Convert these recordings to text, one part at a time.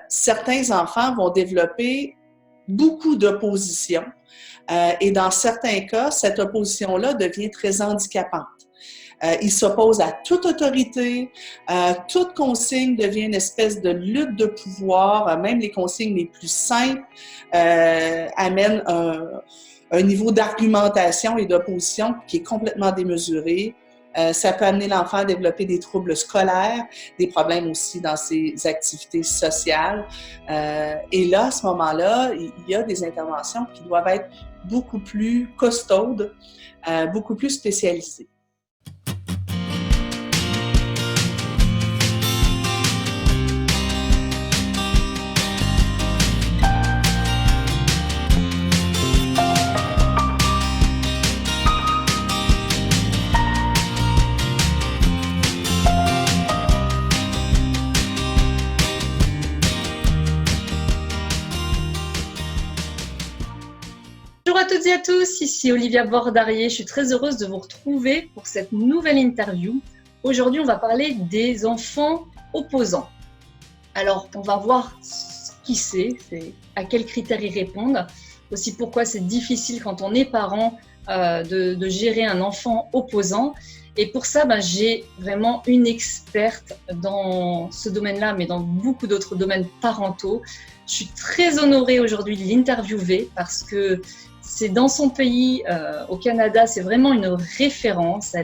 certains enfants vont développer beaucoup d'opposition et dans certains cas, cette opposition-là devient très handicapante. Ils s'opposent à toute autorité, toute consigne devient une espèce de lutte de pouvoir, même les consignes les plus simples amènent un niveau d'argumentation et d'opposition qui est complètement démesuré. Ça peut amener l'enfant à développer des troubles scolaires, des problèmes aussi dans ses activités sociales. Et là, à ce moment-là, il y a des interventions qui doivent être beaucoup plus costaudes, beaucoup plus spécialisées. Bonjour à toutes et à tous, ici Olivia Bordarier. Je suis très heureuse de vous retrouver pour cette nouvelle interview. Aujourd'hui, on va parler des enfants opposants. Alors, on va voir qui c'est, à quels critères ils répondent, aussi pourquoi c'est difficile quand on est parent de gérer un enfant opposant. Et pour ça, j'ai vraiment une experte dans ce domaine-là, mais dans beaucoup d'autres domaines parentaux. Je suis très honorée aujourd'hui de l'interviewer parce que c'est dans son pays, au Canada, c'est vraiment une référence. C'est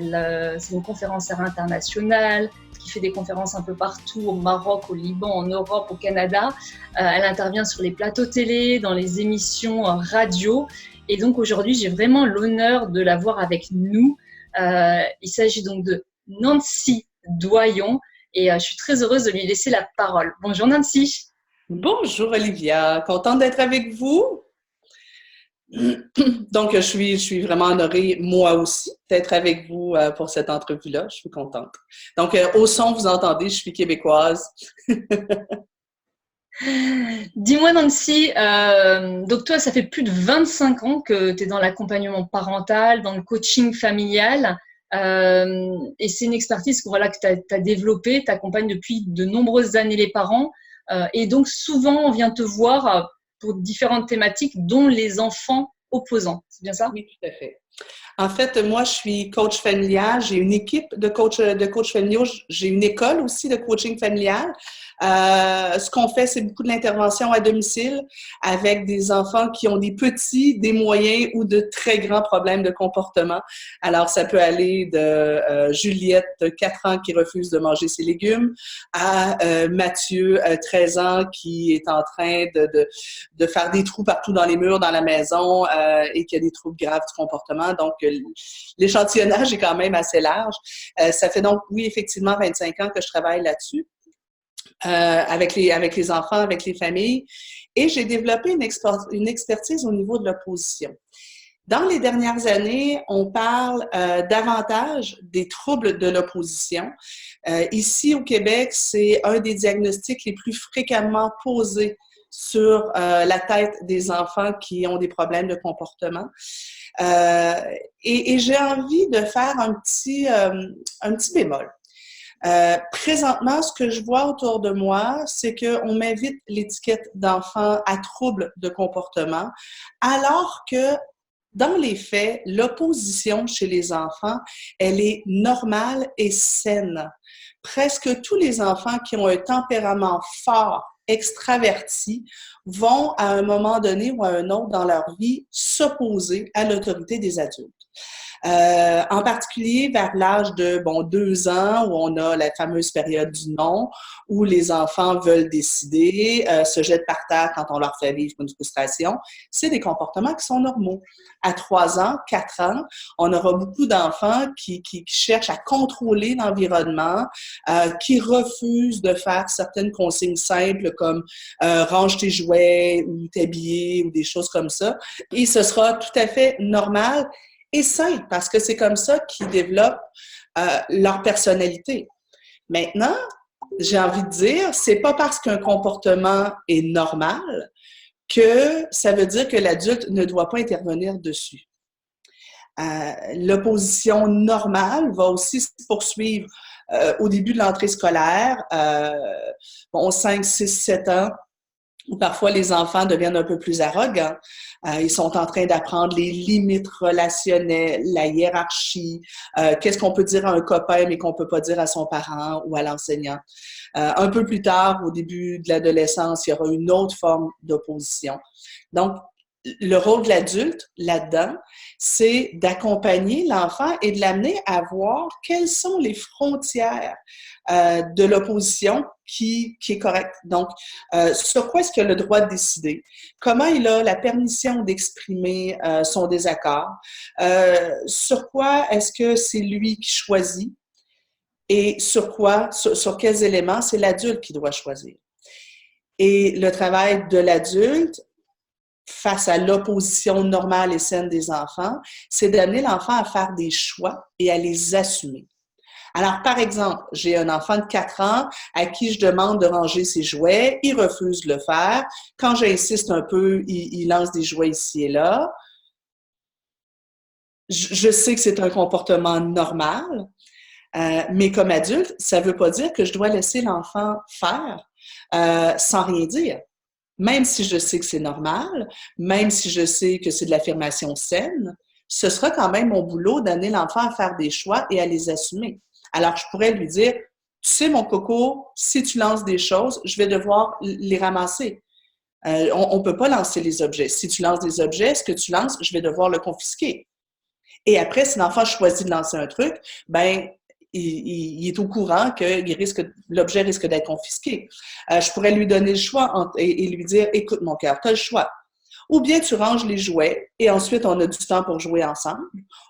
une conférencière internationale qui fait des conférences un peu partout, au Maroc, au Liban, en Europe, au Canada. Elle intervient sur les plateaux télé, dans les émissions radio. Et donc aujourd'hui, j'ai vraiment l'honneur de la voir avec nous. Il s'agit donc de Nancy Doyon et je suis très heureuse de lui laisser la parole. Bonjour Nancy. Bonjour Olivia, contente d'être avec vous. Donc, je suis vraiment honorée, moi aussi, d'être avec vous pour cette entrevue-là. Je suis contente. Donc, au son, vous entendez, je suis québécoise. Dis-moi Nancy, donc toi, ça fait plus de 25 ans que tu es dans l'accompagnement parental, dans le coaching familial. Et c'est une expertise que tu as développée, tu accompagnes depuis de nombreuses années les parents. Et donc, souvent, on vient te voir pour différentes thématiques, dont les enfants opposants. C'est bien ça? Oui, tout à fait. En fait, moi, je suis coach familial. J'ai une équipe de coach familiaux. J'ai une école aussi de coaching familial. Ce qu'on fait, c'est beaucoup de l'intervention à domicile avec des enfants qui ont des petits, des moyens ou de très grands problèmes de comportement. Alors, ça peut aller de Juliette, 4 ans, qui refuse de manger ses légumes, à Mathieu, 13 ans, qui est en train de faire des trous partout dans les murs dans la maison et qui a des troubles graves du comportement. Donc, l'échantillonnage est quand même assez large. Ça fait donc, oui, effectivement, 25 ans que je travaille là-dessus. Avec les enfants, avec les familles. Et j'ai développé une expertise au niveau de l'opposition. Dans les dernières années, on parle davantage des troubles de l'opposition. Ici, au Québec, c'est un des diagnostics les plus fréquemment posés sur la tête des enfants qui ont des problèmes de comportement. Et j'ai envie de faire un petit bémol. Présentement, ce que je vois autour de moi, c'est qu'on m'évite l'étiquette d'enfant à troubles de comportement, alors que dans les faits, l'opposition chez les enfants, elle est normale et saine. Presque tous les enfants qui ont un tempérament fort, extraverti, vont à un moment donné ou à un autre dans leur vie s'opposer à l'autorité des adultes. En particulier vers l'âge de 2 ans, où on a la fameuse période du non, où les enfants veulent décider, se jettent par terre quand on leur fait vivre une frustration. C'est des comportements qui sont normaux. À 3 ans, 4 ans, on aura beaucoup d'enfants qui cherchent à contrôler l'environnement, qui refusent de faire certaines consignes simples comme range tes jouets ou t'habiller ou des choses comme ça. Et ce sera tout à fait normal et sain, parce que c'est comme ça qu'ils développent leur personnalité. Maintenant, j'ai envie de dire, c'est pas parce qu'un comportement est normal que ça veut dire que l'adulte ne doit pas intervenir dessus. L'opposition normale va aussi se poursuivre au début de l'entrée scolaire, 5, 6, 7 ans. Parfois, les enfants deviennent un peu plus arrogants. Ils sont en train d'apprendre les limites relationnelles, la hiérarchie, qu'est-ce qu'on peut dire à un copain mais qu'on peut pas dire à son parent ou à l'enseignant. Un peu plus tard, au début de l'adolescence, il y aura une autre forme d'opposition. Donc, le rôle de l'adulte là-dedans, c'est d'accompagner l'enfant et de l'amener à voir quelles sont les frontières de l'opposition qui est correcte. Donc, sur quoi est-ce qu'il a le droit de décider? Comment il a la permission d'exprimer son désaccord? Sur quoi est-ce que c'est lui qui choisit? Et sur quels éléments c'est l'adulte qui doit choisir? Et le travail de l'adulte, face à l'opposition normale et saine des enfants, c'est d'amener l'enfant à faire des choix et à les assumer. Alors, par exemple, j'ai un enfant de 4 ans à qui je demande de ranger ses jouets, il refuse de le faire. Quand j'insiste un peu, il lance des jouets ici et là. Je sais que c'est un comportement normal, mais comme adulte, ça ne veut pas dire que je dois laisser l'enfant faire sans rien dire. Même si je sais que c'est normal, même si je sais que c'est de l'affirmation saine, ce sera quand même mon boulot d'amener l'enfant à faire des choix et à les assumer. Alors, je pourrais lui dire, tu sais, mon coco, si tu lances des choses, je vais devoir les ramasser. On ne peut pas lancer les objets. Si tu lances des objets, ce que tu lances, je vais devoir le confisquer. Et après, si l'enfant choisit de lancer un truc, ben il est au courant que l'objet risque d'être confisqué. Je pourrais lui donner le choix et lui dire, écoute mon cœur, tu as le choix. Ou bien tu ranges les jouets et ensuite on a du temps pour jouer ensemble.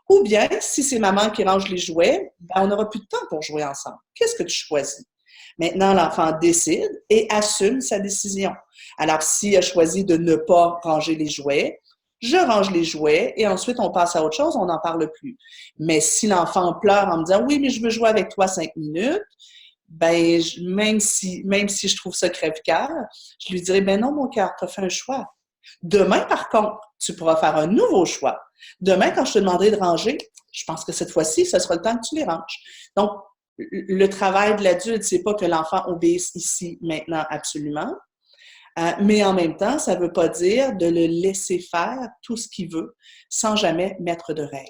Ou bien, si c'est maman qui range les jouets, ben, on n'aura plus de temps pour jouer ensemble. Qu'est-ce que tu choisis? Maintenant, l'enfant décide et assume sa décision. Alors, s'il a choisi de ne pas ranger les jouets, je range les jouets et ensuite on passe à autre chose, on n'en parle plus. Mais si l'enfant pleure en me disant « Oui, mais je veux jouer avec toi 5 minutes », ben même si je trouve ça crève-cœur, je lui dirais « Ben non, mon cœur, tu as fait un choix. Demain, par contre, tu pourras faire un nouveau choix. Demain, quand je te demanderai de ranger, je pense que cette fois-ci, ce sera le temps que tu les ranges. » Donc, le travail de l'adulte, c'est pas que l'enfant obéisse ici, maintenant, absolument. Mais en même temps, ça ne veut pas dire de le laisser faire tout ce qu'il veut sans jamais mettre de règles.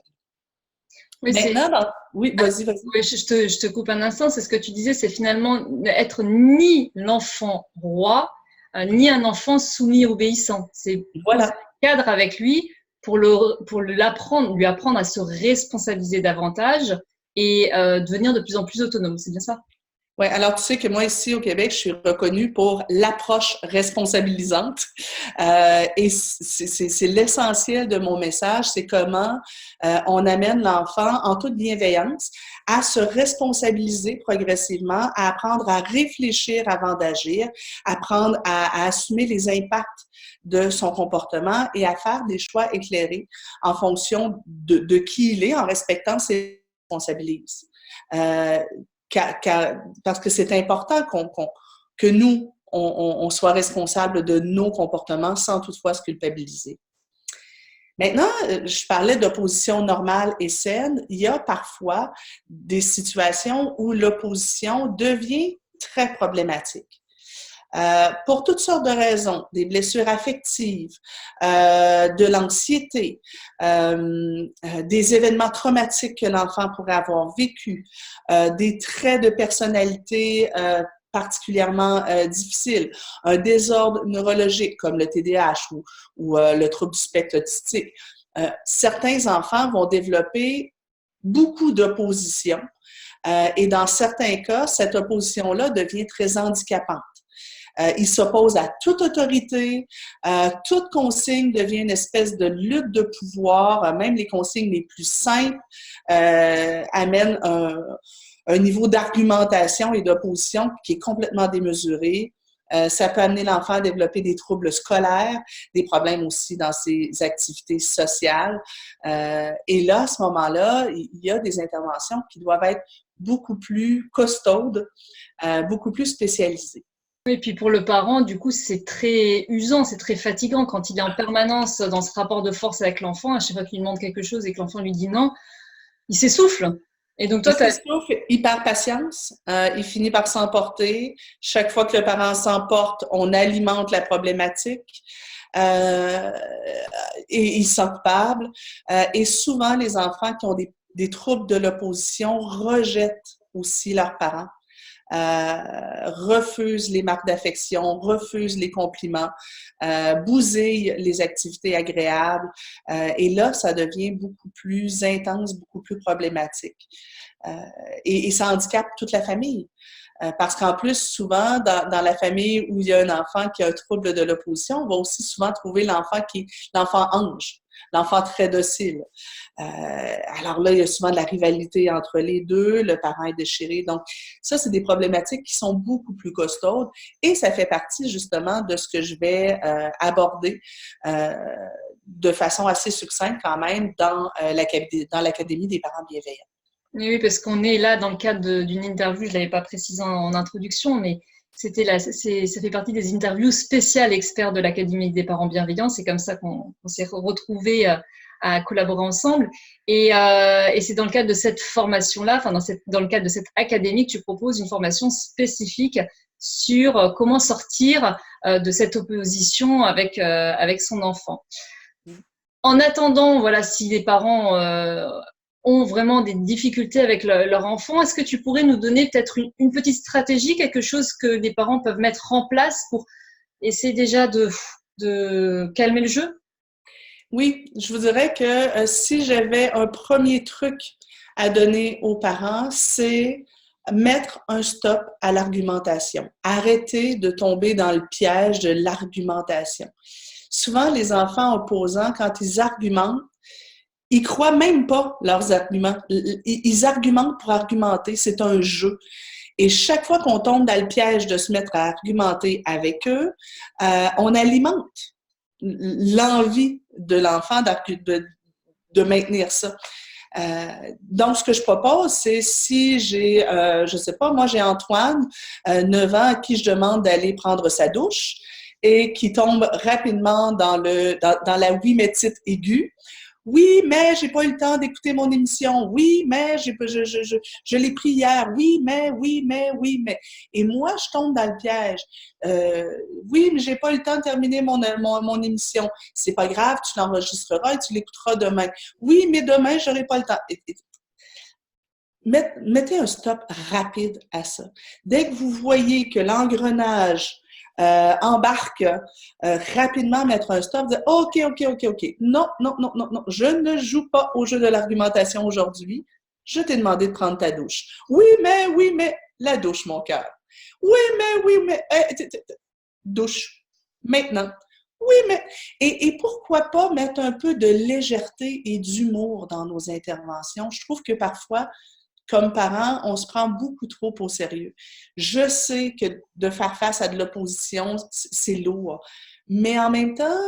Oui, maintenant, oui, vas-y. Oui, je te coupe un instant, c'est ce que tu disais, c'est finalement être ni l'enfant roi, ni un enfant soumis obéissant. C'est voilà. poser un cadre avec lui pour l'apprendre, lui apprendre à se responsabiliser davantage et devenir de plus en plus autonome. C'est bien ça? Oui, alors tu sais que moi, ici au Québec, je suis reconnue pour l'approche responsabilisante. Et c'est l'essentiel de mon message, c'est comment on amène l'enfant en toute bienveillance à se responsabiliser progressivement, à apprendre à réfléchir avant d'agir, apprendre à assumer les impacts de son comportement et à faire des choix éclairés en fonction de qui il est, en respectant ses responsabilités. Parce que c'est important que nous, on soit responsable de nos comportements sans toutefois se culpabiliser. Maintenant, je parlais d'opposition normale et saine. Il y a parfois des situations où l'opposition devient très problématique. Pour toutes sortes de raisons, des blessures affectives, de l'anxiété, des événements traumatiques que l'enfant pourrait avoir vécu, des traits de personnalité particulièrement difficiles, un désordre neurologique comme le TDAH ou le trouble du spectre autistique. Certains enfants vont développer beaucoup d'opposition et dans certains cas, cette opposition-là devient très handicapante. Il s'oppose à toute autorité, toute consigne devient une espèce de lutte de pouvoir, même les consignes les plus simples amènent un niveau d'argumentation et d'opposition qui est complètement démesuré. Ça peut amener l'enfant à développer des troubles scolaires, des problèmes aussi dans ses activités sociales. Et là, à ce moment-là, il y a des interventions qui doivent être beaucoup plus costaudes, beaucoup plus spécialisées. Et puis pour le parent, du coup, c'est très usant, c'est très fatigant quand il est en permanence dans ce rapport de force avec l'enfant. À chaque fois qu'il lui demande quelque chose et que l'enfant lui dit non, il s'essouffle. Et donc, Il toi, tu as… s'essouffle, il perd patience, il finit par s'emporter. Chaque fois que le parent s'emporte, on alimente la problématique euh, et il se sent coupable. Et souvent, les enfants qui ont des troubles de l'opposition rejettent aussi leurs parents. Refusent les marques d'affection, refusent les compliments, bousillent les activités agréables. Et là, ça devient beaucoup plus intense, beaucoup plus problématique. Euh, et ça handicape toute la famille. Parce qu'en plus, souvent, dans la famille où il y a un enfant qui a un trouble de l'opposition, on va aussi souvent trouver l'enfant ange, l'enfant très docile. Alors là, il y a souvent de la rivalité entre les deux, le parent est déchiré. Donc, ça, c'est des problématiques qui sont beaucoup plus costaudes et ça fait partie justement de ce que je vais aborder de façon assez succincte quand même dans l'Académie des parents bienveillants. Oui, parce qu'on est là dans le cadre d'une interview, je ne l'avais pas précisé en introduction, mais ça fait partie des interviews spéciales experts de l'Académie des parents bienveillants. C'est comme ça qu'on s'est retrouvés à collaborer ensemble. Et c'est dans le cadre de cette formation-là, enfin dans le cadre de cette académie, que tu proposes une formation spécifique sur comment sortir de cette opposition avec son enfant. En attendant, voilà, si les parents ont vraiment des difficultés avec leur enfant, est-ce que tu pourrais nous donner peut-être une petite stratégie, quelque chose que les parents peuvent mettre en place pour essayer déjà de calmer le jeu? Oui, je vous dirais que si j'avais un premier truc à donner aux parents, c'est mettre un stop à l'argumentation. Arrêter de tomber dans le piège de l'argumentation. Souvent, les enfants opposants, quand ils argumentent, ils croient même pas leurs arguments. Ils argumentent pour argumenter. C'est un jeu. Et chaque fois qu'on tombe dans le piège de se mettre à argumenter avec eux, on alimente l'envie de l'enfant de maintenir ça. Donc, ce que je propose, c'est si j'ai, je sais pas, moi j'ai Antoine, 9 ans, à qui je demande d'aller prendre sa douche et qui tombe rapidement dans la oui-mais-tite aiguë. Oui, mais j'ai pas eu le temps d'écouter mon émission. Oui, mais je l'ai pris hier. Oui, mais, oui, mais, oui, mais. Et moi, je tombe dans le piège. Oui, mais j'ai pas eu le temps de terminer mon émission. C'est pas grave, tu l'enregistreras et tu l'écouteras demain. Oui, mais demain, j'aurai pas le temps. Mettez un stop rapide à ça. Dès que vous voyez que l'engrenage embarque, rapidement mettre un stop, dire OK. Non, je ne joue pas au jeu de l'argumentation aujourd'hui. Je t'ai demandé de prendre ta douche. Oui, mais, la douche, mon cœur. Oui, mais, douche. Maintenant. Oui, mais. Et pourquoi pas mettre un peu de légèreté et d'humour dans nos interventions? Je trouve que parfois, comme parents, on se prend beaucoup trop au sérieux. Je sais que de faire face à de l'opposition, c'est lourd. Mais en même temps,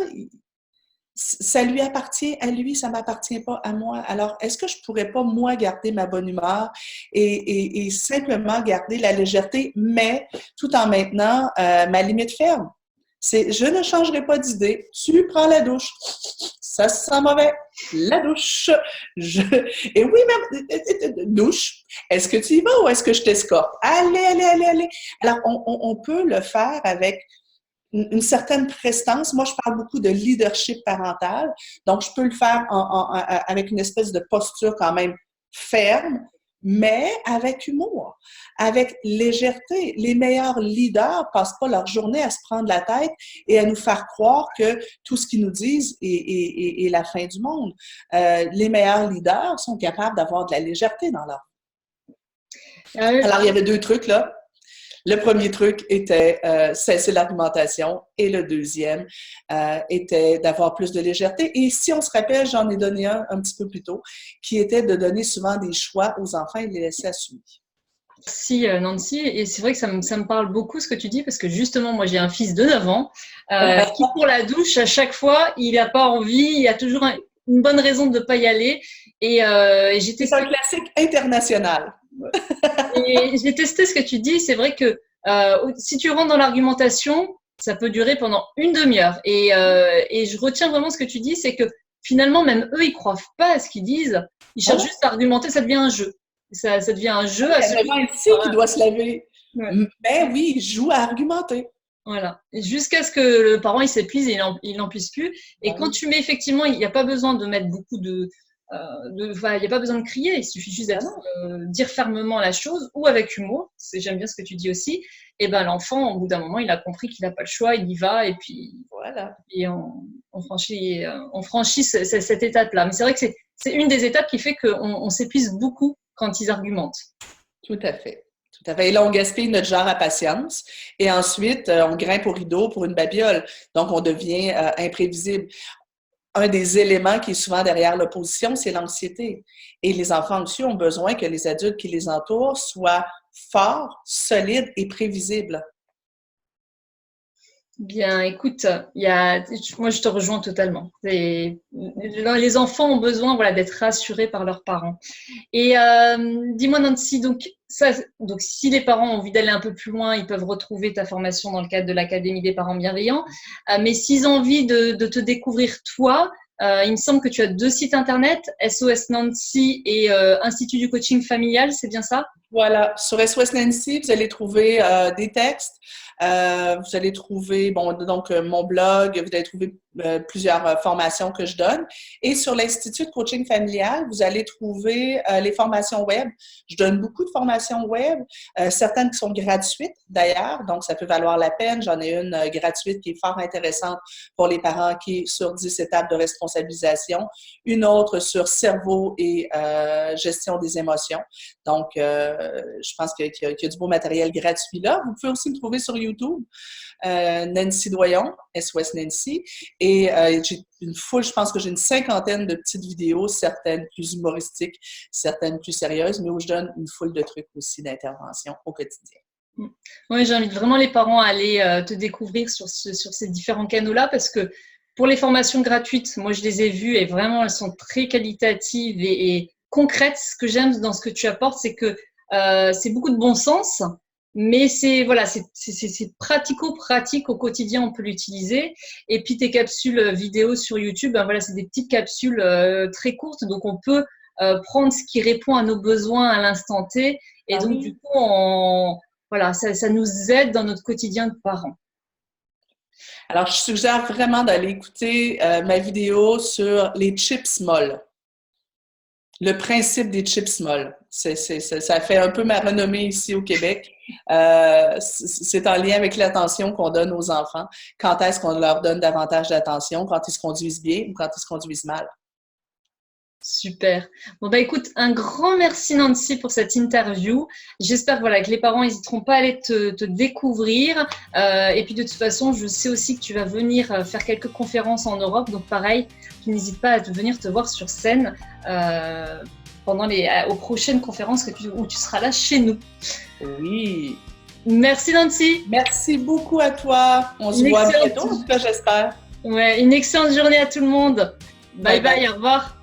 ça lui appartient à lui, ça ne m'appartient pas à moi. Alors, est-ce que je ne pourrais pas, moi, garder ma bonne humeur et simplement garder la légèreté, mais tout en maintenant ma limite ferme? C'est, je ne changerai pas d'idée. Tu prends la douche. Ça sent mauvais. La douche. Et oui, même, douche. Est-ce que tu y vas ou est-ce que je t'escorte? Allez. Alors, on peut le faire avec une certaine prestance. Moi, je parle beaucoup de leadership parental. Donc, je peux le faire avec une espèce de posture quand même ferme, mais avec humour, avec légèreté. Les meilleurs leaders passent pas leur journée à se prendre la tête et à nous faire croire que tout ce qu'ils nous disent est la fin du monde. Les meilleurs leaders sont capables d'avoir de la légèreté dans leur vie. Alors, il y avait 2 trucs là. Le premier truc était cesser l'argumentation et le deuxième était d'avoir plus de légèreté. Et si on se rappelle, j'en ai donné un petit peu plus tôt, qui était de donner souvent des choix aux enfants et de les laisser assumer. Merci Nancy, et c'est vrai que ça me parle beaucoup ce que tu dis, parce que justement moi j'ai un fils de 9 ans qui pour la douche à chaque fois il n'a pas envie, il a toujours une bonne raison de ne pas y aller, et j'ai testé… C'est un classique international. Et j'ai testé ce que tu dis, c'est vrai que si tu rentres dans l'argumentation, ça peut durer pendant une demi-heure, et je retiens vraiment ce que tu dis, c'est que finalement même eux ils croient pas à ce qu'ils disent, ils cherchent juste à argumenter, ça devient un jeu. Ça devient un jeu à ce moment ici qui doit se laver. Ouais. Ben oui, il joue à argumenter. Voilà. Jusqu'à ce que le parent il s'épuise et il n'en puisse plus. Et quand tu mets effectivement, il n'y a pas besoin de mettre beaucoup il n'y a pas besoin de crier, il suffit juste dire fermement la chose ou avec humour. J'aime bien ce que tu dis aussi. Et ben l'enfant, au bout d'un moment, il a compris qu'il n'a pas le choix, il y va et puis voilà. Et on franchit cette étape-là. Mais c'est vrai que c'est une des étapes qui fait qu'on s'épuise beaucoup quand ils argumentent. Tout à fait. Tout à fait. Et là, on gaspille notre genre à patience. Et ensuite, on grimpe au rideau pour une babiole. Donc, on devient imprévisible. Un des éléments qui est souvent derrière l'opposition, c'est l'anxiété. Et les enfants anxieux ont besoin que les adultes qui les entourent soient forts, solides et prévisibles. Bien, écoute, moi je te rejoins totalement. Les enfants ont besoin, voilà, d'être rassurés par leurs parents. Et dis-moi Nancy, donc si les parents ont envie d'aller un peu plus loin, ils peuvent retrouver ta formation dans le cadre de l'Académie des parents bienveillants. Mais s'ils ont envie de te découvrir toi, il me semble que tu as 2 sites internet, SOS Nancy et Institut du coaching familial, c'est bien ça? Voilà, sur SOS Nancy, vous allez trouver des textes, vous allez trouver mon blog, vous allez trouver plusieurs formations que je donne. Et sur l'Institut de coaching familial, vous allez trouver les formations web. Je donne beaucoup de formations web, certaines qui sont gratuites d'ailleurs, donc ça peut valoir la peine. J'en ai une gratuite qui est fort intéressante pour les parents qui est sur 10 étapes de responsabilisation, une autre sur cerveau et gestion des émotions. Donc, je pense qu'il y a du beau matériel gratuit là. Vous pouvez aussi me trouver sur YouTube, Nancy Doyon, SOS Nancy. Et j'ai je pense que j'ai une 50aine de petites vidéos, certaines plus humoristiques, certaines plus sérieuses, mais où je donne une foule de trucs aussi d'intervention au quotidien. Oui, j'invite vraiment les parents à aller te découvrir sur ces différents canaux-là parce que pour les formations gratuites, moi je les ai vues et vraiment elles sont très qualitatives et concrètes. Ce que j'aime dans ce que tu apportes, c'est que c'est beaucoup de bon sens, mais c'est pratico-pratique au quotidien, on peut l'utiliser. Et puis tes capsules vidéo sur YouTube, ben voilà, c'est des petites capsules très courtes, donc on peut prendre ce qui répond à nos besoins à l'instant T. Et donc du coup, voilà, ça nous aide dans notre quotidien de parents. Alors, je suggère vraiment d'aller écouter ma vidéo sur les chips molles. Le principe des chips molles. Ça fait un peu ma renommée ici au Québec. C'est en lien avec l'attention qu'on donne aux enfants. Quand est-ce qu'on leur donne davantage d'attention? Quand ils se conduisent bien ou quand ils se conduisent mal? Super. Bon, bah écoute, un grand merci Nancy pour cette interview. J'espère voilà, que les parents n'hésiteront pas à aller te découvrir. Et puis de toute façon, je sais aussi que tu vas venir faire quelques conférences en Europe. Donc pareil, tu n'hésites pas à venir te voir sur scène aux prochaines conférences où tu seras là chez nous. Oui. Merci Nancy. Merci beaucoup à toi. On se voit bientôt, en tout cas j'espère. Ouais, une excellente journée à tout le monde. Bye bye, au revoir.